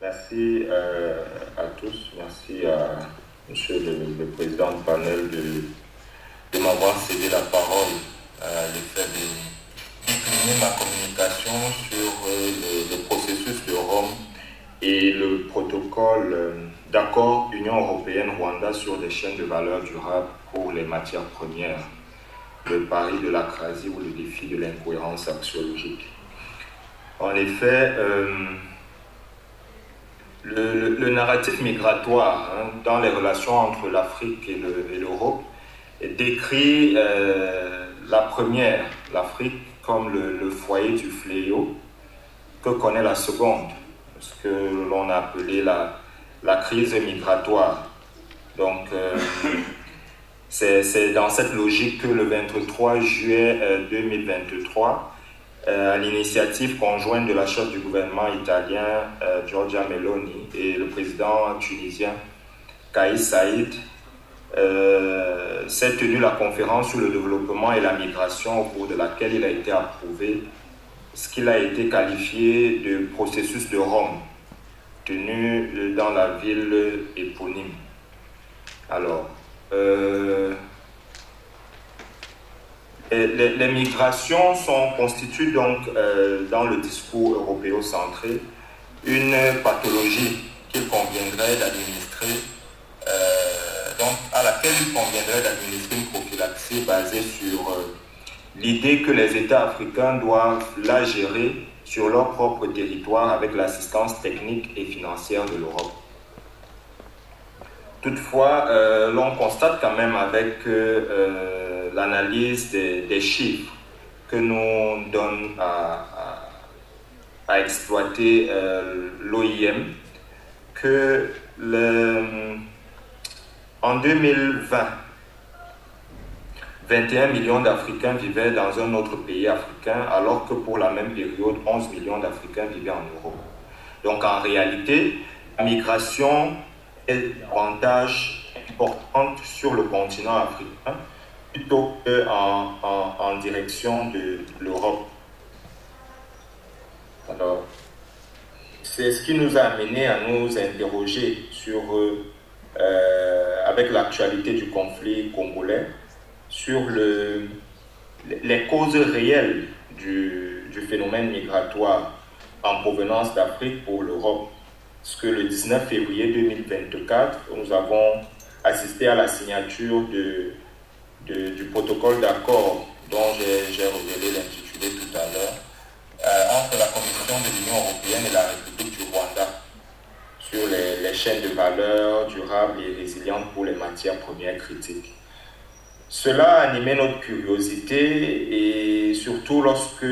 Merci à tous. Merci à Monsieur le Président du panel de m'avoir cédé la parole à l'effet de décliner ma communication sur le processus de Rome et le protocole d'accord Union européenne-Rwanda sur des chaînes de valeur durables pour les matières premières, le pari de l'acrasie ou le défi de l'incohérence axiologique. En effet, le narratif migratoire dans les relations entre l'Afrique et l'Europe décrit la première, l'Afrique, comme le foyer du fléau que connaît la seconde, ce que l'on a appelé la crise migratoire. Donc, c'est dans cette logique que le 23 juillet 2023, à l'initiative conjointe de la chef du gouvernement italien Giorgia Meloni et le président tunisien Kais Saïd, s'est tenue la conférence sur le développement et la migration, au cours de laquelle il a été approuvé ce qu'il a été qualifié de processus de Rome, tenu dans la ville éponyme. Alors, les migrations constituent donc, dans le discours européocentré, une pathologie qu'il conviendrait d'administrer, donc à laquelle il conviendrait d'administrer une prophylaxie basée sur l'idée que les États africains doivent la gérer sur leur propre territoire avec l'assistance technique et financière de l'Europe. Toutefois, l'on constate quand même avec l'analyse des chiffres que nous donne à exploiter l'OIM que en 2020, 21 millions d'Africains vivaient dans un autre pays africain, alors que pour la même période, 11 millions d'Africains vivaient en Europe. Donc en réalité, la migration est davantage importante sur le continent africain plutôt qu'en direction de l'Europe. Alors, c'est ce qui nous a amené à nous interroger sur, avec l'actualité du conflit congolais, sur les causes réelles du phénomène migratoire en provenance d'Afrique pour l'Europe. Parce que le 19 février 2024, nous avons assisté à la signature du protocole d'accord dont j'ai révélé l'intitulé tout à l'heure, entre la Commission de l'Union européenne et la République du Rwanda sur les chaînes de valeur durables et résilientes pour les matières premières critiques. Cela a animé notre curiosité et surtout lorsque,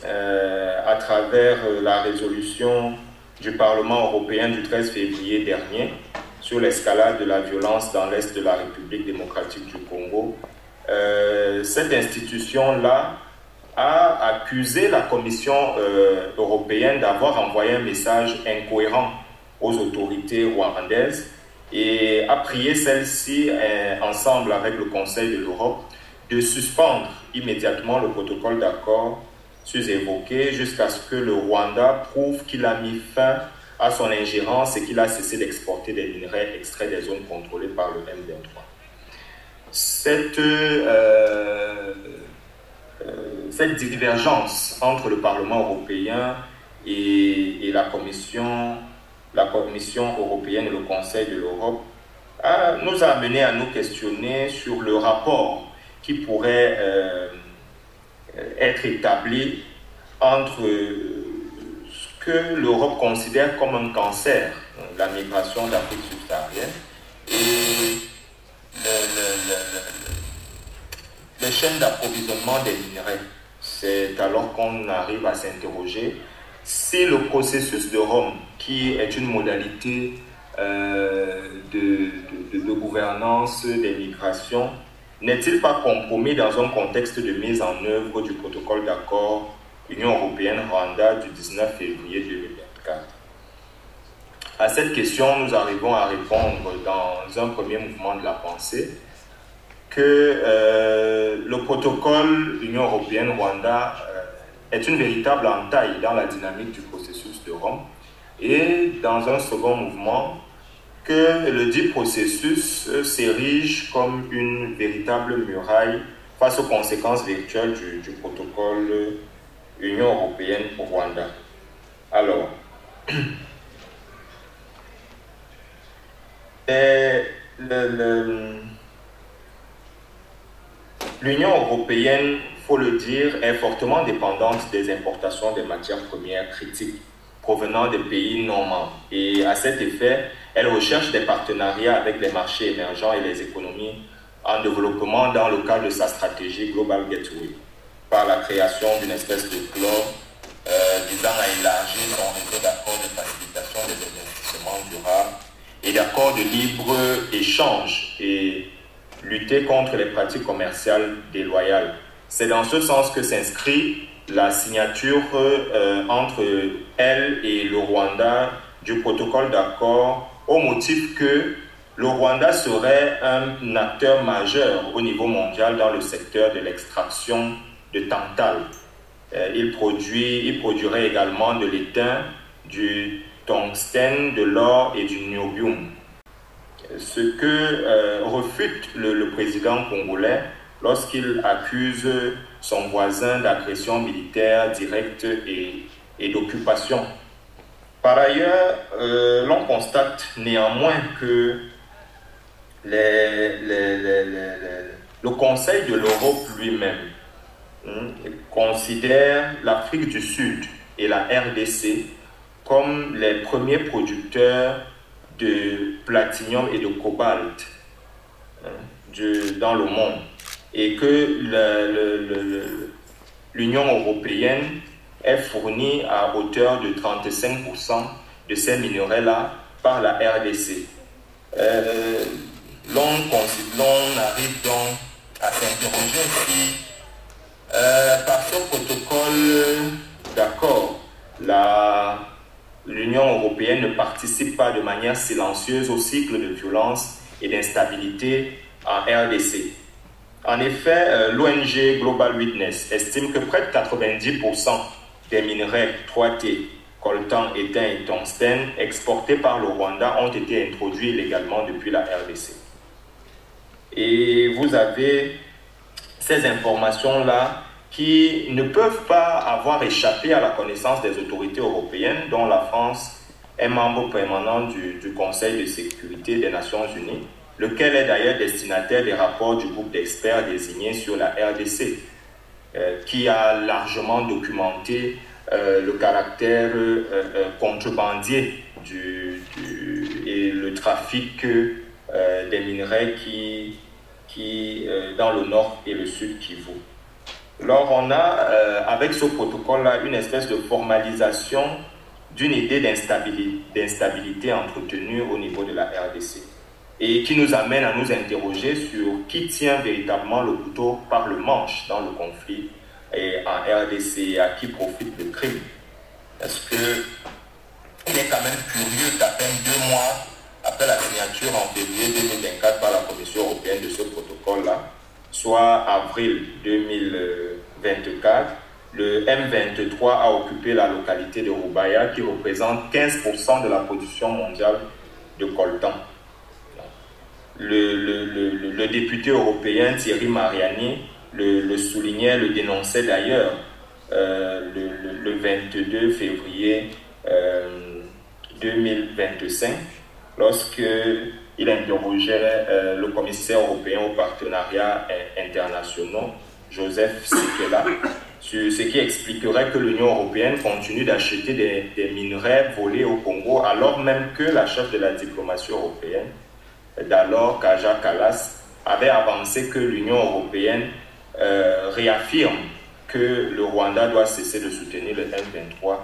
à travers la résolution du Parlement européen du 13 février dernier sur l'escalade de la violence dans l'Est de la République démocratique du Congo, cette institution-là a accusé la Commission européenne d'avoir envoyé un message incohérent aux autorités rwandaises et a prié celle-ci, ensemble avec le Conseil de l'Europe, de suspendre immédiatement le protocole d'accord sus-évoqué jusqu'à ce que le Rwanda prouve qu'il a mis fin à son ingérence et qu'il a cessé d'exporter des minerais extraits des zones contrôlées par le M23. Cette divergence entre le Parlement européen et la Commission européenne et le Conseil de l'Europe nous a amené à nous questionner sur le rapport qui pourrait être établi entre ce que l'Europe considère comme un cancer, la migration d'Afrique subsaharienne, et les chaînes d'approvisionnement des minerais. C'est alors qu'on arrive à s'interroger si le processus de Rome, qui est une modalité de gouvernance des migrations, n'est-il pas compromis dans un contexte de mise en œuvre du protocole d'accord Union européenne-Rwanda du 19 février 2024? À cette question, nous arrivons à répondre dans un premier mouvement de la pensée que le protocole Union européenne-Rwanda est une véritable entaille dans la dynamique du processus de Rome et dans un second mouvement, que le dit processus s'érige comme une véritable muraille face aux conséquences virtuelles du protocole Union européenne au Rwanda. Alors, l'Union européenne, il faut le dire, est fortement dépendante des importations des matières premières critiques provenant des pays non membres. Et à cet effet, elle recherche des partenariats avec les marchés émergents et les économies en développement dans le cadre de sa stratégie Global Gateway, par la création d'une espèce de club visant à élargir son réseau d'accords de facilitation des investissements durables et d'accords de libre-échange et lutter contre les pratiques commerciales déloyales. C'est dans ce sens que s'inscrit la signature entre elle et le Rwanda du protocole d'accord au motif que le Rwanda serait un acteur majeur au niveau mondial dans le secteur de l'extraction de tantal. Il produirait également de l'étain, du tungstène, de l'or et du niobium. Ce que refute le président congolais lorsqu'il accuse son voisin d'agression militaire directe et d'occupation. Par ailleurs, l'on constate néanmoins que le Conseil de l'Europe lui-même considère l'Afrique du Sud et la RDC comme les premiers producteurs de platinium et de cobalt dans le monde, et que l'Union européenne est fournie à hauteur de 35% de ces minerais-là par la RDC. L'on arrive donc à s'interroger si par ce protocole d'accord, l'Union européenne ne participe pas de manière silencieuse au cycle de violence et d'instabilité en RDC. En effet, l'ONG Global Witness estime que près de 90% des minerais 3T, coltan, étain et tungstène exportés par le Rwanda ont été introduits illégalement depuis la RDC. Et vous avez ces informations-là qui ne peuvent pas avoir échappé à la connaissance des autorités européennes, dont la France est membre permanent du Conseil de sécurité des Nations Unies, lequel est d'ailleurs destinataire des rapports du groupe d'experts désignés sur la RDC, qui a largement documenté le caractère contrebandier et le trafic des minerais qui dans le nord et le sud Kivu. Alors on a, avec ce protocole-là, une espèce de formalisation d'une idée d'instabilité entretenue au niveau de la RDC, et qui nous amène à nous interroger sur qui tient véritablement le couteau par le manche dans le conflit et en RDC, et à qui profite le crime. Est-ce qu'il est quand même curieux qu'à peine 2 mois après la signature en février 2024 par la Commission européenne de ce protocole-là, soit avril 2024, le M23 a occupé la localité de Rubaya, qui représente 15% de la production mondiale de coltan. Le député européen Thierry Mariani le soulignait, le dénonçait d'ailleurs le 22 février 2025, lorsqu'il interrogeait le commissaire européen aux partenariats internationaux, Joseph Sikela, sur ce qui expliquerait que l'Union européenne continue d'acheter des minerais volés au Congo, alors même que la chef de la diplomatie européenne, d'alors Kaja Kallas, avait avancé que l'Union européenne réaffirme que le Rwanda doit cesser de soutenir le M23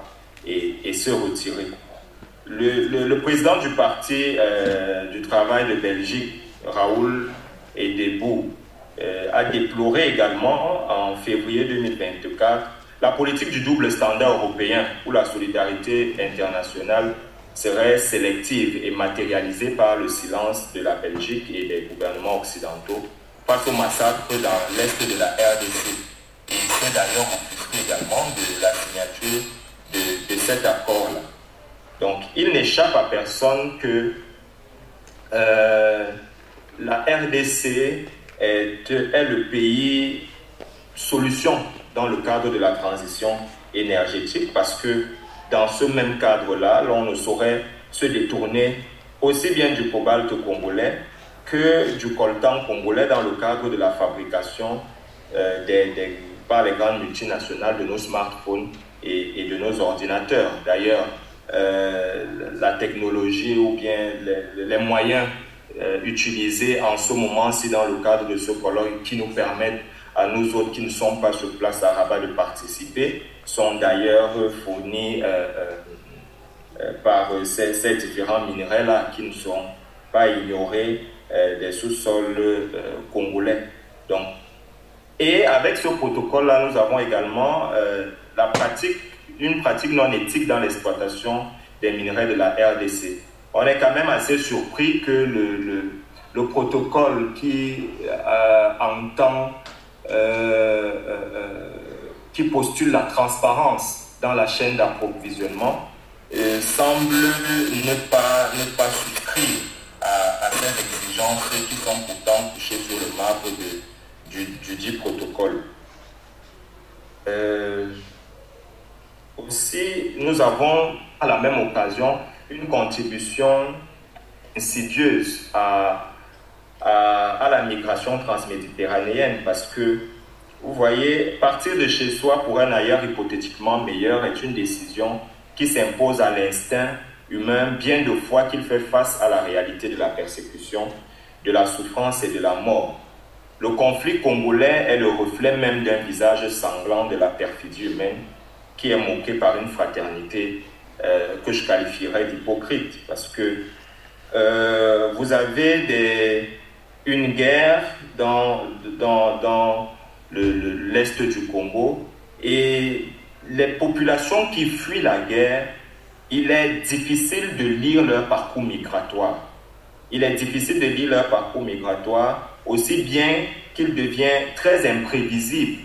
et se retirer. Le président du parti du travail de Belgique, Raoul Edebou, a déploré également en février 2024 la politique du double standard européen, où la solidarité internationale serait sélective et matérialisée par le silence de la Belgique et des gouvernements occidentaux face au massacre dans l'est de la RDC. Et il s'est d'ailleurs offusqué également de la signature de cet accord-là. Donc, il n'échappe à personne que la RDC est le pays solution dans le cadre de la transition énergétique, parce que dans ce même cadre-là, l'on ne saurait se détourner aussi bien du cobalt congolais que du coltan congolais dans le cadre de la fabrication par les grandes multinationales de nos smartphones et de nos ordinateurs. D'ailleurs, la technologie ou bien les moyens utilisés en ce moment-ci dans le cadre de ce colloque qui nous permettent à nous autres qui ne sommes pas sur place à Rabat de participer sont d'ailleurs fournis par ces différents minéraux-là qui ne sont pas ignorés des sous-sols congolais. Donc, et avec ce protocole-là, nous avons également une pratique non éthique dans l'exploitation des minerais de la RDC. On est quand même assez surpris que le protocole qui entend, qui postule la transparence dans la chaîne d'approvisionnement, semble ne pas souscrire à ces exigences qui sont pourtant touchées sur le marbre du dit protocole. Aussi, nous avons à la même occasion une contribution insidieuse à la migration transméditerranéenne, parce que, vous voyez, partir de chez soi pour un ailleurs hypothétiquement meilleur est une décision qui s'impose à l'instinct humain bien de fois qu'il fait face à la réalité de la persécution, de la souffrance et de la mort. Le conflit congolais est le reflet même d'un visage sanglant de la perfidie humaine qui est moqué par une fraternité que je qualifierais d'hypocrite, parce que vous avez une guerre dans l'est du Congo, et les populations qui fuient la guerre, il est difficile de lire leur parcours migratoire. Il est difficile de lire leur parcours migratoire, aussi bien qu'il devient très imprévisible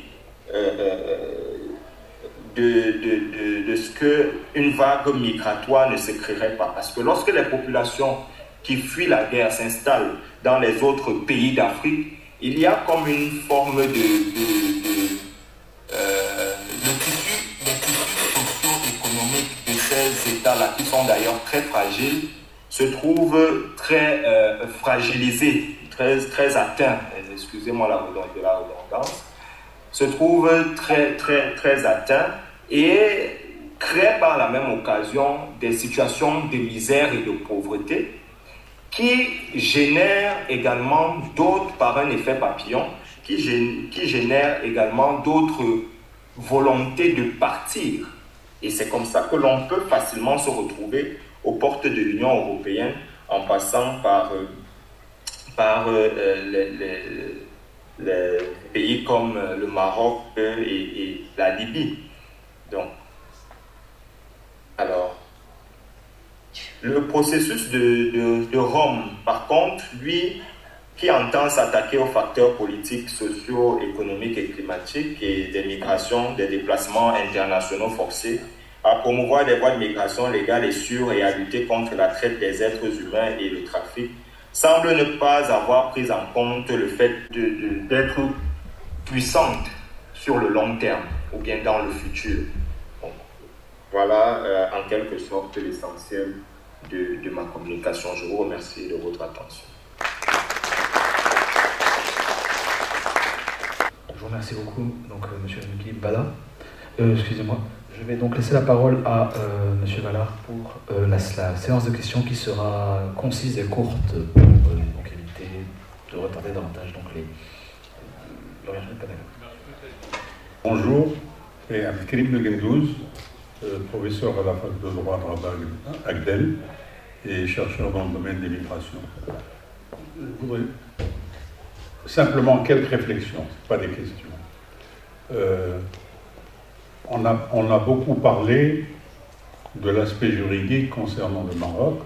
de ce qu'une vague migratoire ne se créerait pas. Parce que lorsque les populations qui fuient la guerre s'installent dans les autres pays d'Afrique, il y a comme une forme de tissus socio-économiques de ces États-là, qui sont d'ailleurs très fragiles, se trouvent très fragilisés, très atteints, excusez-moi la redondance, se trouvent très atteints et créent par la même occasion des situations de misère et de pauvreté qui génèrent également d'autres, par un effet papillon, qui génèrent également d'autres volontés de partir. Et c'est comme ça que l'on peut facilement se retrouver aux portes de l'Union européenne en passant par les pays comme le Maroc et la Libye. Donc, alors, le processus de Rome, par contre, lui, qui entend s'attaquer aux facteurs politiques, sociaux, économiques et climatiques et des migrations, des déplacements internationaux forcés, à promouvoir des voies de migration légales et sûres et à lutter contre la traite des êtres humains et le trafic, semble ne pas avoir pris en compte le fait d'être puissante sur le long terme ou bien dans le futur. Donc, voilà en quelque sorte l'essentiel de ma communication. Je vous remercie de votre attention. Je vous remercie beaucoup, donc, M. Nguy Bala. Excusez-moi. Je vais donc laisser la parole à M. Ballard pour la séance de questions qui sera concise et courte pour donc éviter de retarder davantage l'orientation du panel. Bonjour, je suis Abdelkrim Begendouz, professeur à la fac de droit de Rabat Agdel et chercheur dans le domaine des migrations. Je voudrais simplement quelques réflexions, pas des questions. On a beaucoup parlé de l'aspect juridique concernant le Maroc.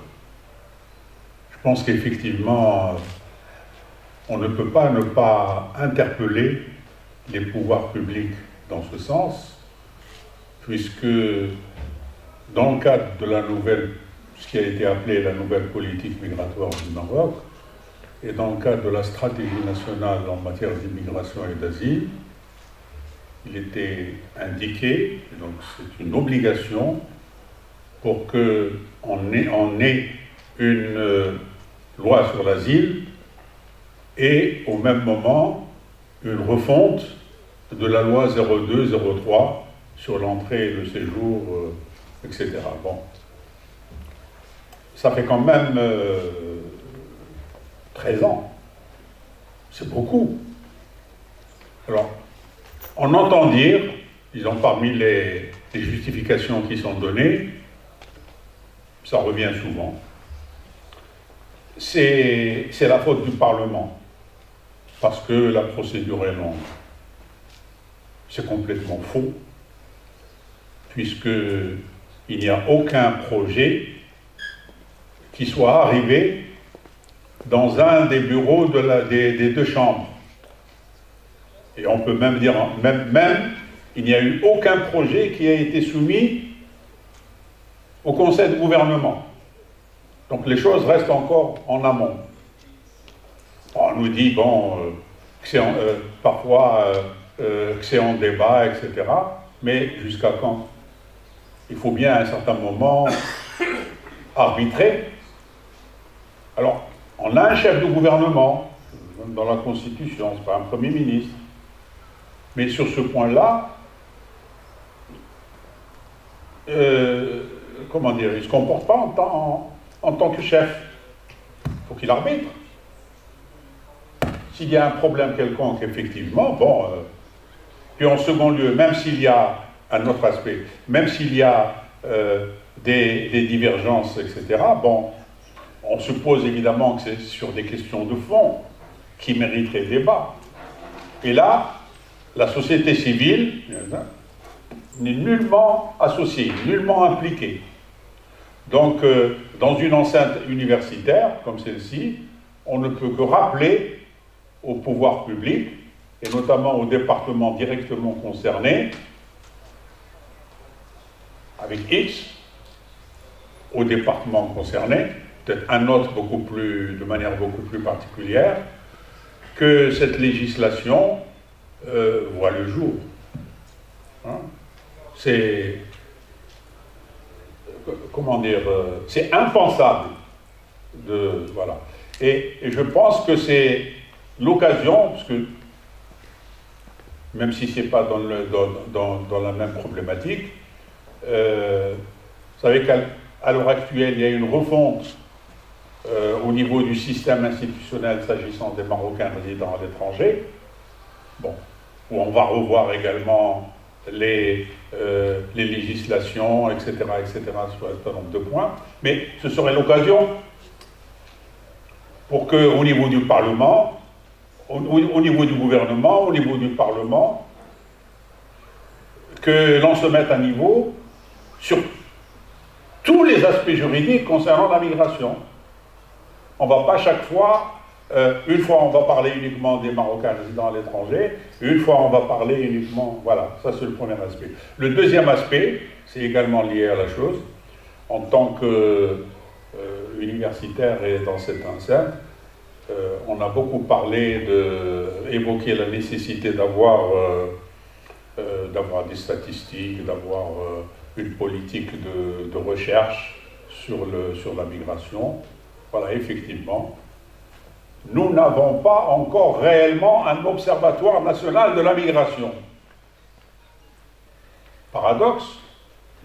Je pense qu'effectivement, on ne peut pas ne pas interpeller les pouvoirs publics dans ce sens, puisque dans le cadre de la nouvelle, ce qui a été appelé la nouvelle politique migratoire du Maroc, et dans le cadre de la stratégie nationale en matière d'immigration et d'asile, il était indiqué, donc c'est une obligation, pour qu'on ait une loi sur l'asile et au même moment une refonte de la loi 02-03 sur l'entrée et le séjour, etc. Bon. Ça fait quand même 13 ans. C'est beaucoup. Alors, on entend dire, disons parmi les justifications qui sont données, ça revient souvent, c'est la faute du Parlement, parce que la procédure est longue. C'est complètement faux, puisqu'il n'y a aucun projet qui soit arrivé dans un des bureaux des deux chambres. Et on peut même dire, même il n'y a eu aucun projet qui a été soumis au Conseil de gouvernement. Donc les choses restent encore en amont. On nous dit, bon, parfois que c'est en débat, etc. Mais jusqu'à quand? Il faut bien à un certain moment arbitrer. Alors, on a un chef de gouvernement, dans la Constitution, c'est pas un Premier ministre. Mais sur ce point-là, comment dire, il ne se comporte pas en tant que chef. Il faut qu'il arbitre. S'il y a un problème quelconque, effectivement, bon. Puis en second lieu, même s'il y a un autre aspect, même s'il y a des divergences, etc., bon, on suppose évidemment que c'est sur des questions de fond qui mériteraient débat. Et là, la société civile n'est nullement associée, nullement impliquée. Donc, dans une enceinte universitaire comme celle-ci, on ne peut que rappeler au pouvoir public, et notamment aux départements directement concernés, avec X, aux départements concernés, peut-être un autre de manière beaucoup plus particulière, que cette législation voit le jour. Hein? C'est, comment dire, c'est impensable de, voilà. Et je pense que c'est l'occasion, parce que même si ce n'est pas dans la même problématique, vous savez qu'à l'heure actuelle, il y a une refonte au niveau du système institutionnel s'agissant des Marocains résidant à l'étranger, bon, où on va revoir également les législations, etc., sur un certain nombre de points, mais ce serait l'occasion pour qu'au niveau du Parlement, au niveau du gouvernement, au niveau du Parlement, que l'on se mette à niveau sur tous les aspects juridiques concernant la migration. On ne va pas chaque fois, une fois on va parler uniquement des Marocains résidant à l'étranger, une fois on va parler uniquement, voilà, ça c'est le premier aspect. Le deuxième aspect, c'est également lié à la chose, en tant qu'universitaire et dans cette enceinte, on a beaucoup parlé évoqué la nécessité d'avoir des statistiques, d'avoir une politique de recherche sur la migration. Voilà, effectivement, nous n'avons pas encore réellement un observatoire national de la migration. Paradoxe,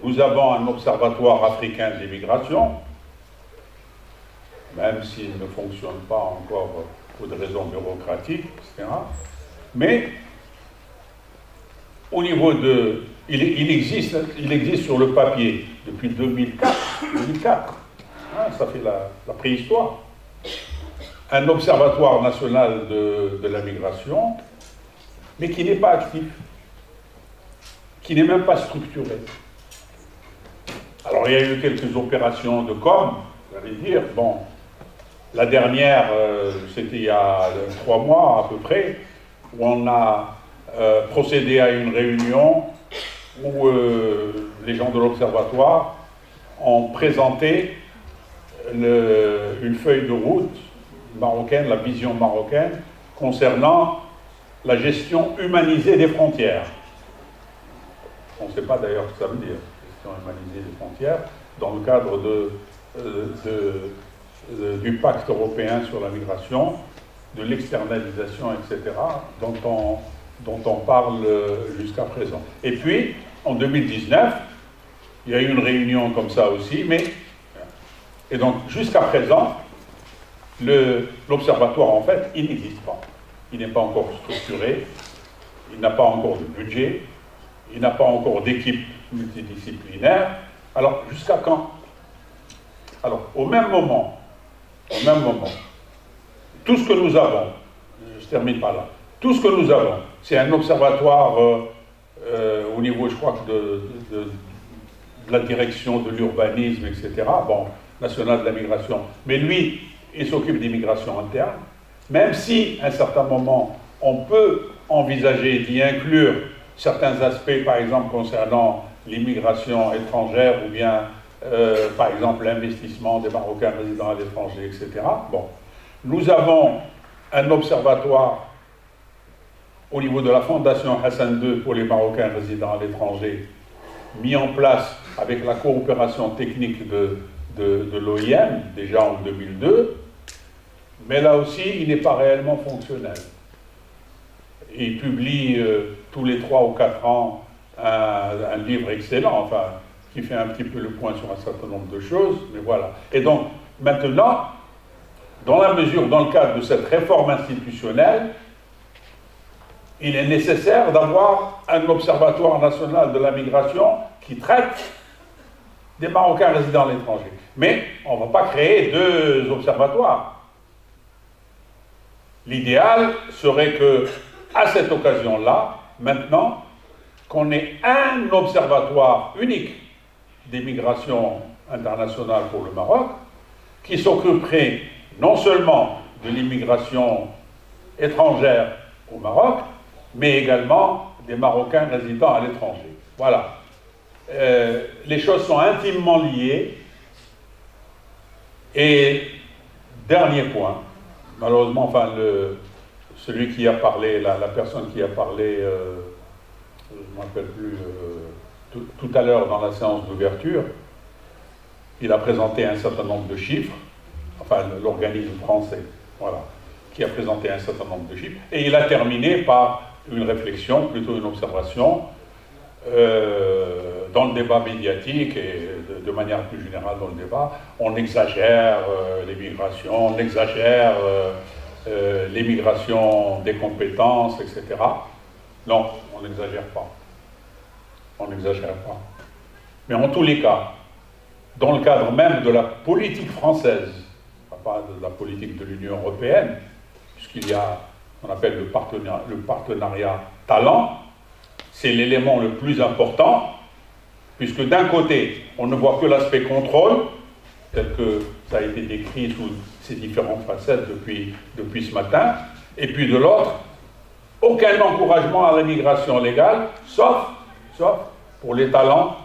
nous avons un observatoire africain de l'immigration, même s'il ne fonctionne pas encore pour des raisons bureaucratiques, etc. Mais au niveau de... Il existe sur le papier depuis 2004. Hein, ça fait la préhistoire. Un observatoire national de la migration, mais qui n'est pas actif, qui n'est même pas structuré. Alors il y a eu quelques opérations de com, vous allez dire, bon, la dernière, c'était il y a 3 mois à peu près, où on a procédé à une réunion où les gens de l'observatoire ont présenté une feuille de route marocaine, la vision marocaine, concernant la gestion humanisée des frontières. On ne sait pas d'ailleurs ce que ça veut dire, gestion humanisée des frontières, dans le cadre du pacte européen sur la migration, de l'externalisation, etc., dont on parle jusqu'à présent. Et puis, en 2019, il y a eu une réunion comme ça aussi, et donc jusqu'à présent, l'observatoire, en fait, il n'existe pas. Il n'est pas encore structuré, il n'a pas encore de budget, il n'a pas encore d'équipe multidisciplinaire. Alors, jusqu'à quand? Alors, au même moment, tout ce que nous avons, je termine par là, tout ce que nous avons, c'est un observatoire au niveau, je crois, de la direction de l'urbanisme, etc., bon, national de la migration, mais lui, il s'occupe des migrations internes, même si, à un certain moment, on peut envisager d'y inclure certains aspects, par exemple, concernant l'immigration étrangère, ou bien, par exemple, l'investissement des Marocains résidant à l'étranger, etc. Bon, nous avons un observatoire au niveau de la Fondation Hassan II pour les Marocains résidant à l'étranger, mis en place avec la coopération technique de l'OIM, déjà en 2002, mais là aussi, il n'est pas réellement fonctionnel. Il publie tous les 3 ou 4 ans un livre excellent, enfin, qui fait un petit peu le point sur un certain nombre de choses, mais voilà. Et donc, maintenant, dans le cadre de cette réforme institutionnelle, il est nécessaire d'avoir un observatoire national de la migration qui traite des Marocains résidant à l'étranger. Mais on ne va pas créer 2 observatoires. L'idéal serait que, à cette occasion-là, maintenant, qu'on ait un observatoire unique des migrations internationales pour le Maroc, qui s'occuperait non seulement de l'immigration étrangère au Maroc, mais également des Marocains résidant à l'étranger. Voilà. Les choses sont intimement liées. Et dernier point, malheureusement, enfin, celui qui a parlé, la personne qui a parlé, je ne me rappelle plus, tout à l'heure dans la séance d'ouverture, il a présenté un certain nombre de chiffres, enfin l'organisme français, voilà, qui a présenté un certain nombre de chiffres, et il a terminé par une réflexion, plutôt une observation, dans le débat médiatique et de manière plus générale dans le débat, on exagère les migrations, on exagère l'émigration des compétences, etc. Non, on n'exagère pas. On n'exagère pas. Mais en tous les cas, dans le cadre même de la politique française, pas de la politique de l'Union européenne, puisqu'il y a ce qu'on appelle le partenariat talent, c'est l'élément le plus important, puisque d'un côté, on ne voit que l'aspect contrôle, tel que ça a été décrit sous ces différentes facettes depuis ce matin, et puis de l'autre, aucun encouragement à l'immigration légale, sauf pour les talents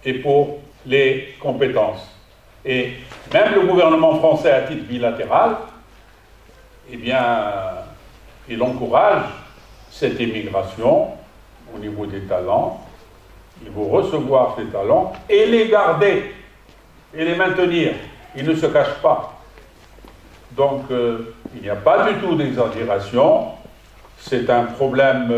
et pour les compétences. Et même le gouvernement français, à titre bilatéral, eh bien, il encourage cette immigration au niveau des talents. Il faut recevoir ces talents et les garder et les maintenir. Il ne se cache pas. Donc, il n'y a pas du tout d'exagération. C'est un problème,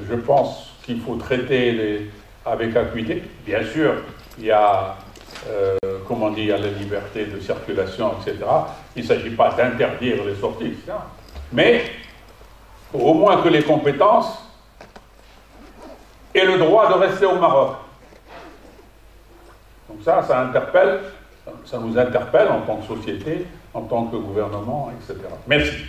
je pense, qu'il faut traiter avec acuité. Bien sûr, il y a, comment dire, la liberté de circulation, etc. Il ne s'agit pas d'interdire les sorties, etc. Mais, au moins que les compétences aient le droit de rester au Maroc. Donc ça nous interpelle en tant que société, en tant que gouvernement, etc. Merci.